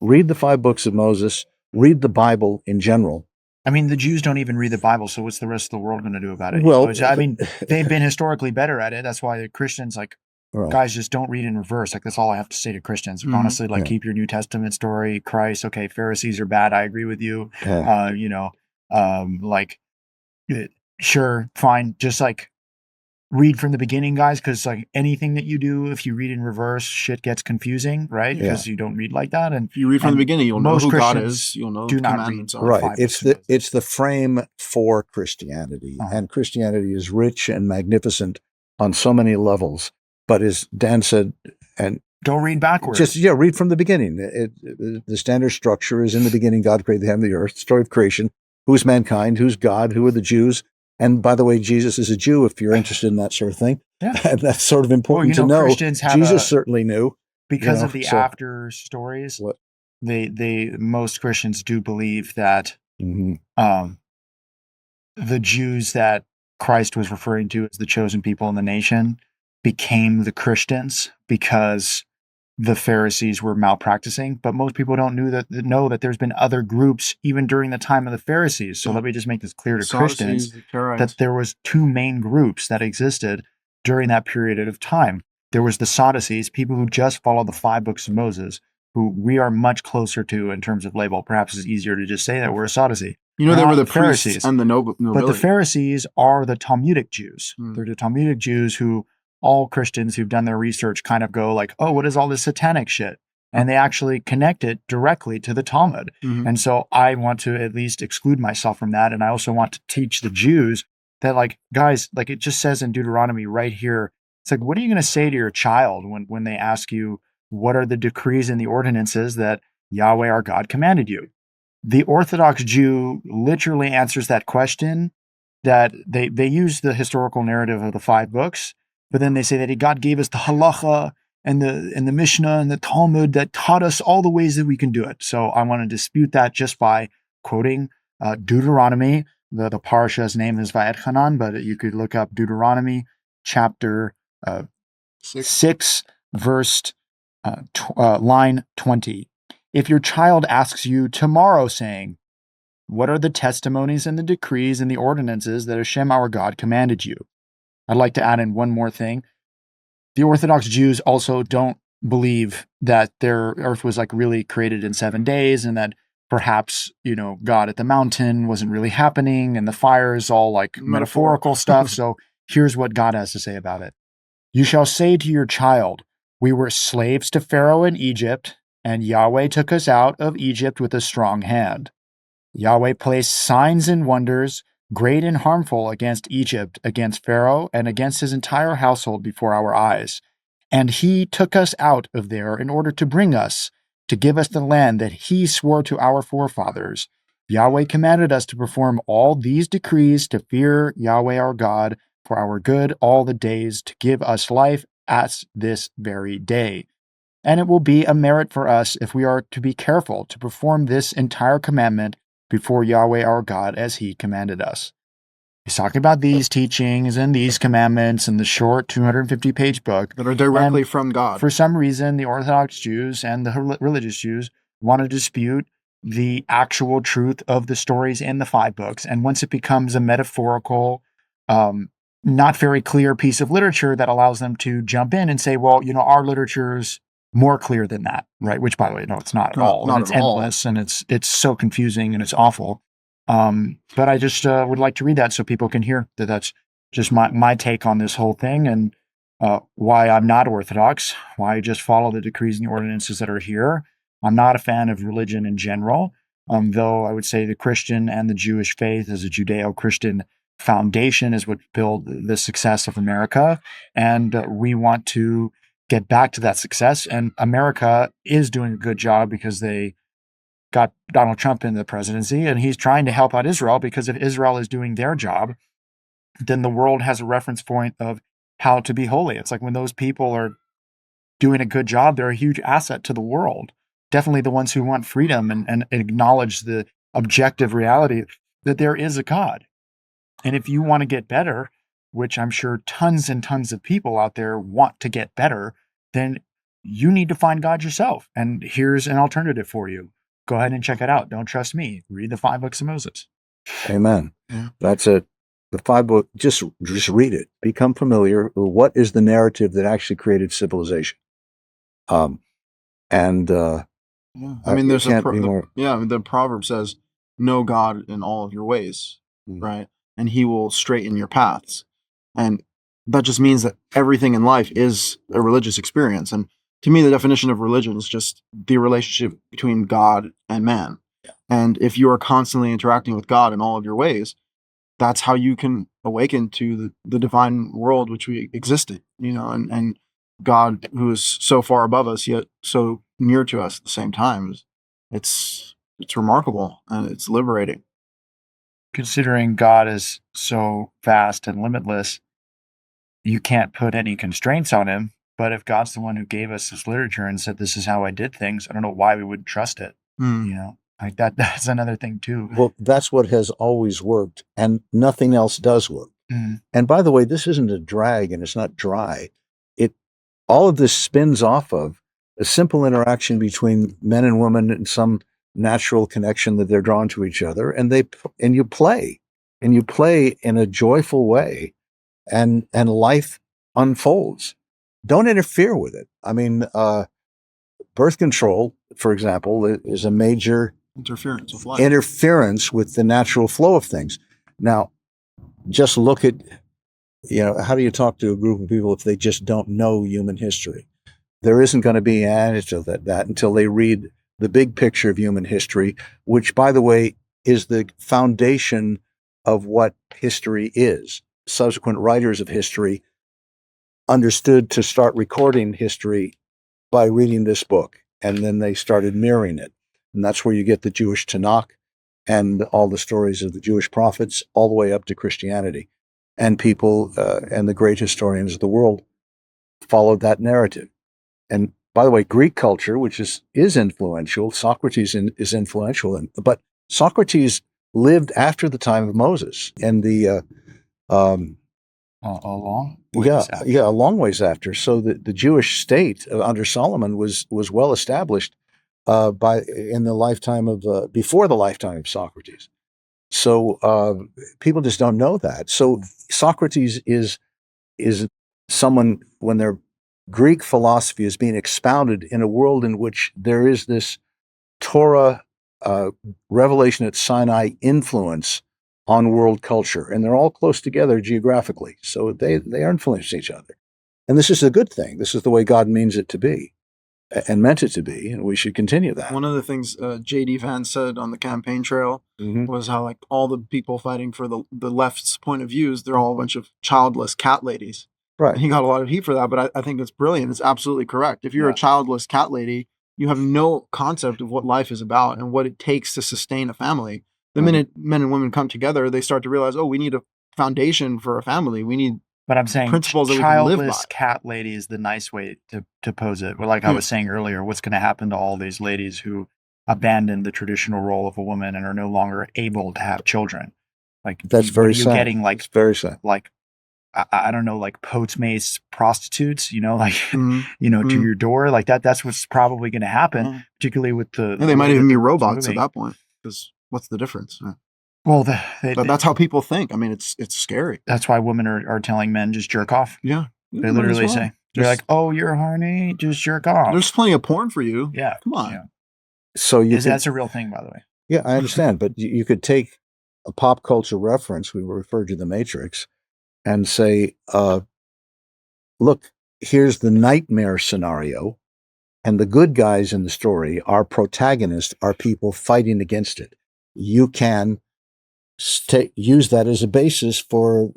Read the 5 books of Moses, read the Bible in general. I mean, the Jews don't even read the Bible, so what's the rest of the world going to do about it? Well, they've been historically better at it. That's why the Christians, guys, just don't read in reverse. Like, that's all I have to say to Christians. Honestly, keep your New Testament story. Christ, okay, Pharisees are bad. I agree with you. Yeah. Sure, fine. Just like read from the beginning, guys, because like anything that you do, if you read in reverse, shit gets confusing, right? Yeah. Because you don't read like that. And If you read from and the beginning, you'll know most who God Christians is. You'll know do what the not read commandments are. Right. five It's books of Moses. it's the frame for Christianity, Uh-huh. and Christianity is rich and magnificent on so many levels. But as Dan said, and Don't read backwards. just read from the beginning. The standard structure is in the beginning. God created the heaven and the earth. Story of creation. Who's mankind? Who's God? Who are the Jews? And by the way, Jesus is a Jew. If you're interested in that sort of thing, Yeah. and that's sort of important to know. Christians have Jesus certainly knew because of the after stories. What? Most Christians do believe that the Jews that Christ was referring to as the chosen people in the nation became the Christians because the Pharisees were malpracticing, but most people don't know that there's been other groups even during the time of the Pharisees. So let me just make this clear to Christians that there was two main groups that existed during that period of time. There was the Sadducees, people who just followed the 5 books of Moses, who we are much closer to in terms of label. Perhaps it's easier to just say that we're a Sadducee. They were the Pharisees and the nobility. But the Pharisees are the Talmudic Jews. They're the Talmudic Jews who all Christians who've done their research kind of go like, oh, what is all this satanic shit? And they actually connect it directly to the Talmud. And so I want to at least exclude myself from that. And I also want to teach the Jews that, like, guys, like it just says in Deuteronomy right here, it's like, what are you going to say to your child when they ask you, what are the decrees and the ordinances that Yahweh our God commanded you? The Orthodox Jew literally answers that question, that they use the historical narrative of the 5 books, but then they say that God gave us the halacha and the Mishnah and the Talmud that taught us all the ways that we can do it. So I want to dispute that just by quoting Deuteronomy. The parasha's name is Va'etchanan, but you could look up Deuteronomy chapter 6, verse line 20. If your child asks you tomorrow, saying, what are the testimonies and the decrees and the ordinances that Hashem our God commanded you? I'd like to add in one more thing. The Orthodox Jews also don't believe that their earth was like really created in 7 days, and that perhaps, God at the mountain wasn't really happening, and the fire is all like metaphorical stuff. So here's what God has to say about it. You shall say to your child, we were slaves to Pharaoh in Egypt, and Yahweh took us out of Egypt with a strong hand. Yahweh placed signs and wonders, great and harmful, against Egypt, against Pharaoh, and against his entire household before our eyes. And he took us out of there in order to bring us, to give us the land that he swore to our forefathers. Yahweh commanded us to perform all these decrees, to fear Yahweh our God for our good all the days, to give us life as this very day. And it will be a merit for us if we are to be careful to perform this entire commandment before Yahweh our God as he commanded us. He's talking about these teachings and these commandments in the short 250-page book that are directly from God. For some reason, the Orthodox Jews and the religious Jews want to dispute the actual truth of the stories in the 5 books. And once it becomes a metaphorical, not very clear piece of literature, that allows them to jump in and say, well, our literature's more clear than that, right? Which, by the way, no, it's not at all. Not it's at all. endless, and it's so confusing and it's awful. But I just would like to read that so people can hear that. That's just my take on this whole thing, and why I'm not Orthodox, why I just follow the decrees and the ordinances that are here. I'm not a fan of religion in general, though I would say the Christian and the Jewish faith as a Judeo-Christian foundation is what built the success of America, and we want to get back to that success. And America is doing a good job because they got Donald Trump in the presidency, and he's trying to help out Israel, because if Israel is doing their job, then the world has a reference point of how to be holy. It's like when those people are doing a good job, they're a huge asset to the world. Definitely the ones who want freedom and acknowledge the objective reality that there is a God. And if you want to get better, which I'm sure tons and tons of people out there want to get better, then you need to find God yourself. And here's an alternative for you. Go ahead and check it out. Don't trust me. Read the 5 books of Moses. Amen. Yeah. That's the 5 book. Just read it. Become familiar. What is the narrative that actually created civilization? I mean, there's can't be more. the proverb says, "Know God in all of your ways," right? and he will straighten your paths. And that just means that everything in life is a religious experience. And to me, the definition of religion is just the relationship between God and man. And if you are constantly interacting with God in all of your ways, that's how you can awaken to the divine world which we exist in, and God, who is so far above us yet so near to us at the same time. It's remarkable, and it's liberating. Considering God is so vast and limitless, you can't put any constraints on him. But if God's the one who gave us this literature and said, this is how I did things, I don't know why we wouldn't trust it. Like that's another thing too. Well, that's what has always worked, and nothing else does work. And by the way, this isn't a drag, and it's not dry. All of this spins off of a simple interaction between men and women and some natural connection that they're drawn to each other, and you play in a joyful way, and life unfolds. Don't interfere with it. I mean, birth control, for example, is a major interference with the natural flow of things. Now, just look at, how do you talk to a group of people if they just don't know human history? There isn't going to be an answer to that until they read the big picture of human history, which, by the way, is the foundation of what history is. Subsequent writers of history understood to start recording history by reading this book, and then they started mirroring it. And that's where you get the Jewish Tanakh and all the stories of the Jewish prophets, all the way up to Christianity. And people and the great historians of the world followed that narrative. And by the way, Greek culture, which is influential, Socrates is influential, but Socrates lived after the time of Moses, and a long ways after. So the Jewish state under Solomon was well established in the lifetime of before the lifetime of Socrates. So people just don't know that. So Socrates is someone, when their Greek philosophy is being expounded in a world in which there is this Torah revelation at Sinai influence on world culture, and they're all close together geographically, so they are influencing each other. And this is a good thing. This is the way God means it to be and meant it to be, and we should continue that. One of the things J.D. Vance said on the campaign trail was how, like, all the people fighting for the left's point of views, they're all a bunch of childless cat ladies. Right. And he got a lot of heat for that, but I think that's brilliant. It's absolutely correct. If you're a childless cat lady, you have no concept of what life is about and what it takes to sustain a family. The minute men and women come together, they start to realize, we need a foundation for a family. We need But I'm saying principles that we can live by. Childless cat lady is the nice way to pose it. Well, like I was saying earlier, what's going to happen to all these ladies who abandon the traditional role of a woman and are no longer able to have children? Like, that's very sad. You're getting like, it's very sad. Like, I don't know, like Postmates prostitutes, to your door, like that. That's what's probably going to happen, particularly with they might even be robots at that point. Because what's the difference? Well, but that's how people think. I mean, it's scary. That's why women are telling men just jerk off. Yeah, they literally say, they're like, "Oh, you're horny, just jerk off." There's plenty of porn for you. Yeah, come on. Yeah. So that's a real thing, by the way. Yeah, I understand, but you could take a pop culture reference. We referred to The Matrix, and say, look, here's the nightmare scenario, and the good guys in the story, our protagonists, are people fighting against it. You can use that as a basis for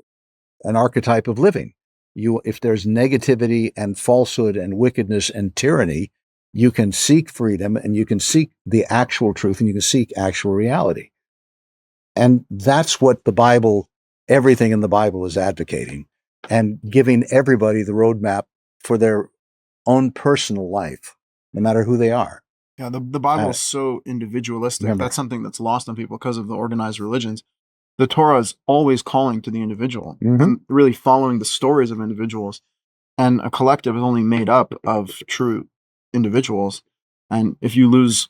an archetype of living. If there's negativity and falsehood and wickedness and tyranny, you can seek freedom, and you can seek the actual truth, and you can seek actual reality. And that's what everything in the Bible is advocating, and giving everybody the roadmap for their own personal life, no matter who they are. Yeah, the Bible is so individualistic. Remember, that's something that's lost on people because of the organized religions. The Torah is always calling to the individual and really following the stories of individuals. And a collective is only made up of true individuals. And if you lose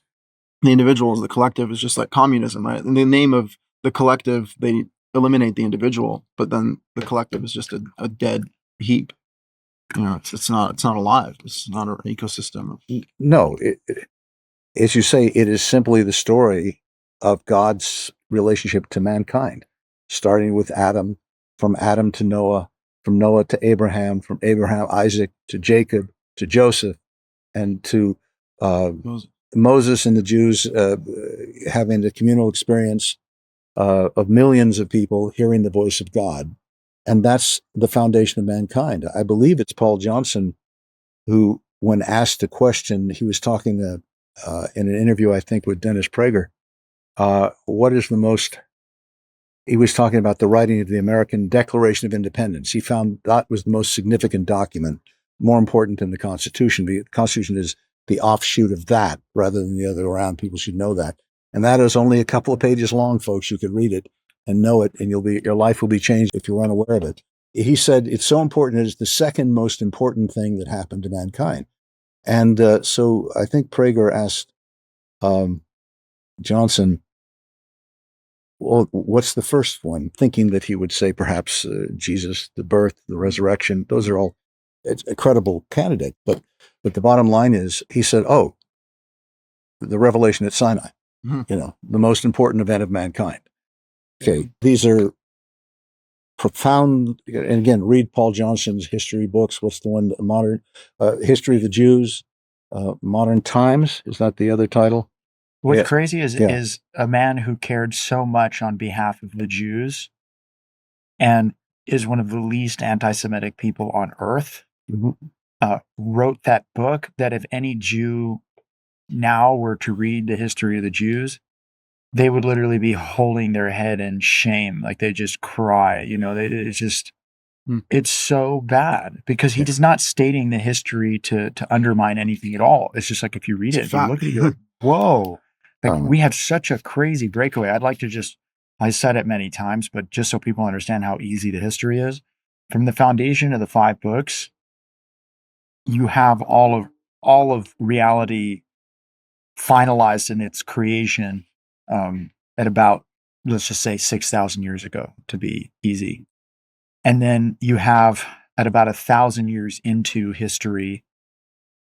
the individuals, the collective is just like communism, right? In the name of the collective, they eliminate the individual, but then the collective is just a dead heap. It's not alive. It's not an ecosystem. No, as you say, it is simply the story of God's relationship to mankind. starting with Adam, from Adam to Noah, from Noah to Abraham, from Abraham, Isaac to Jacob, to Joseph, and to Moses and the Jews having the communal experience of millions of people hearing the voice of God. And that's the foundation of mankind. I believe it's Paul Johnson who, when asked a question, he was talking in an interview, I think, with Dennis Prager. He was talking about the writing of the American Declaration of Independence. He found that was the most significant document, more important than the Constitution. The Constitution is the offshoot of that rather than the other way around. People should know that. And that is only a couple of pages long, folks. You could read it and know it, and your life will be changed if you're unaware of it. He said it's so important. It is the second most important thing that happened to mankind. And so I think Prager asked Johnson, well, what's the first one? Thinking that he would say perhaps Jesus, the birth, the resurrection. Those are all a credible candidate. But the bottom line is, he said, oh, the revelation at Sinai, the most important event of mankind. Okay, these are profound. And again, read Paul Johnson's history books. What's the one? Modern History of the Jews, Modern Times. Is that the other title? What's crazy is a man who cared so much on behalf of the Jews and is one of the least anti-Semitic people on earth, wrote that book that if any Jew now were to read the history of the Jews, they would literally be holding their head in shame. Like they just cry, it's just, it's so bad because he is not stating the history to undermine anything at all. It's just like, if you read it, if you look at it, you're like, whoa. Like we have such a crazy breakaway. I'd like to I said it many times, but just so people understand how easy the history is, from the foundation of the 5 books, you have all of reality finalized in its creation at about, let's just say 6,000 years ago to be easy. And then you have at about 1,000 years into history,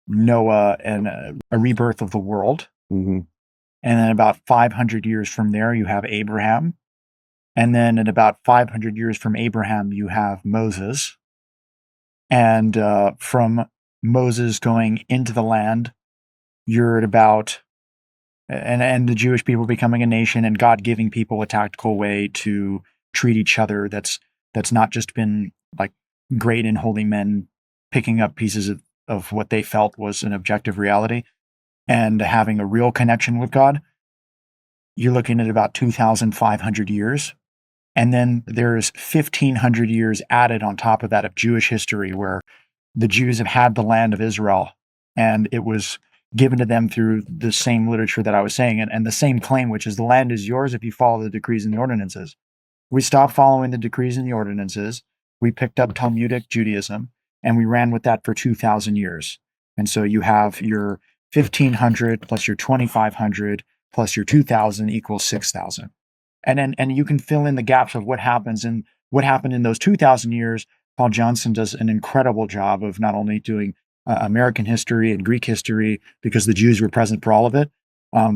Noah and a rebirth of the world. Mm-hmm. And then about 500 years from there, you have Abraham. And then at about 500 years from Abraham, you have Moses. And from Moses going into the land, you're at about, and the Jewish people becoming a nation and God giving people a tactical way to treat each other that's not just been like great and holy men picking up pieces of what they felt was an objective reality and having a real connection with God. You're looking at about 2,500 years. And then there's 1,500 years added on top of that of Jewish history where the Jews have had the land of Israel and it was given to them through the same literature that I was saying and the same claim, which is the land is yours if you follow the decrees and the ordinances. We stopped following the decrees and the ordinances. We picked up Talmudic Judaism and we ran with that for 2,000 years. And so you have your 1,500 plus your 2,500 plus your 2,000 equals 6,000. And you can fill in the gaps of what happens and what happened in those 2,000 years. Paul Johnson does an incredible job of not only doing American history and Greek history because the Jews were present for all of it,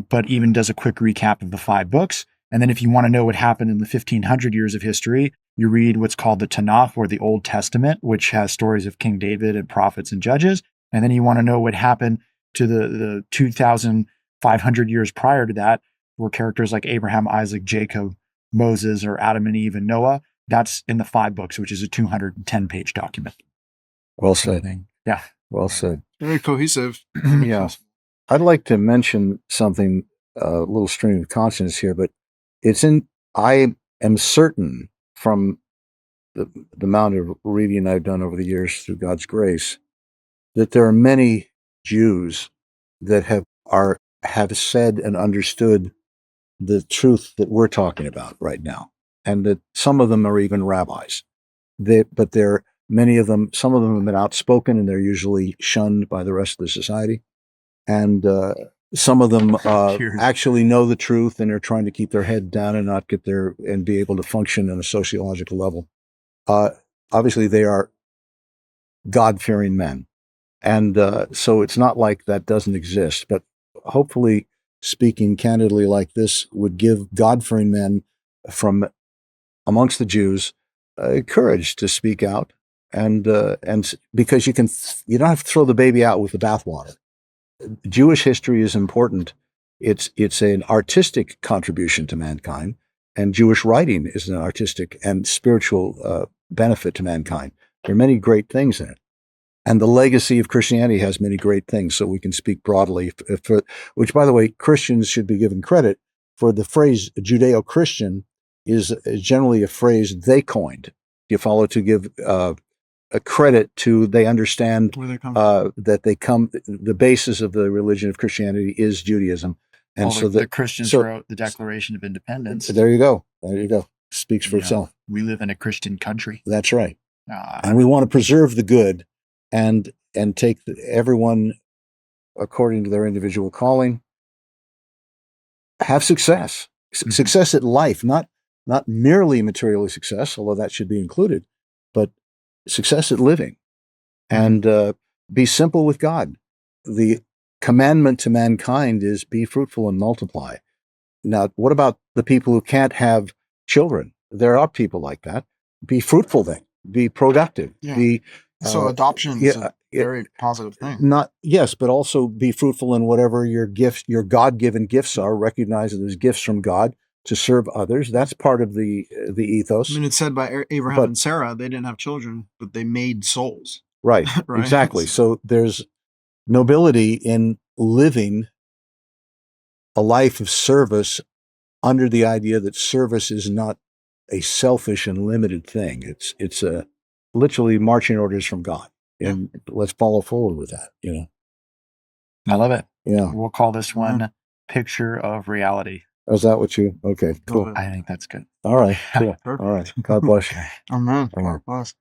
but even does a quick recap of the 5 books. And then if you want to know what happened in the 1,500 years of history, you read what's called the Tanakh or the Old Testament, which has stories of King David and prophets and judges. And then you want to know what happened to the 2,500 years prior to that, where characters like Abraham, Isaac, Jacob, Moses, or Adam and Eve and Noah. That's in the 5 books, which is a 210-page document. Well said. Yeah. Well said. Very cohesive. Yeah. I'd like to mention something, a little stream of conscience here, but I am certain from the amount of reading I've done over the years through God's grace, that there are many Jews that have said and understood the truth that we're talking about right now, and that some of them are even rabbis. But many of them, some of them have been outspoken, and they're usually shunned by the rest of the society. And some of them actually know the truth, and are trying to keep their head down and not and be able to function on a sociological level. Obviously, they are God-fearing men. And so it's not like that doesn't exist, but hopefully speaking candidly like this would give God-fearing men from amongst the Jews courage to speak out, and because you don't have to throw the baby out with the bathwater. Jewish history is important. It's an artistic contribution to mankind, and Jewish writing is an artistic and spiritual benefit to mankind. There are many great things in it. And the legacy of Christianity has many great things, so we can speak broadly, which, by the way, Christians should be given credit for. The phrase Judeo-Christian is generally a phrase they coined. You follow, to give a credit to, they understand Where they come that the basis of the religion of Christianity is Judaism. And well, so the Christians wrote the Declaration of Independence. There you go. Speaks for itself. We live in a Christian country. That's right. And we want to preserve the good and take everyone according to their individual calling. Have success. Success at life, not merely material success, although that should be included, but success at living. And be simple with God. The commandment to mankind is be fruitful and multiply. Now, what about the people who can't have children? There are people like that. Be fruitful then. Be productive. Yeah. So adoption is a very positive thing. But also be fruitful in whatever your gifts, your God-given gifts are. Recognize it as gifts from God to serve others. That's part of the ethos. I mean, it's said by Abraham and Sarah, they didn't have children, but they made souls. Right. Right? Exactly. So there's nobility in living a life of service under the idea that service is not a selfish and limited thing. It's a literally marching orders from God, and let's follow forward with that. I love it. Yeah, we'll call this one Picture of Reality. Oh, is that what you? Okay, cool. I think that's good. All right, cool. All right. God bless you. Amen. God bless.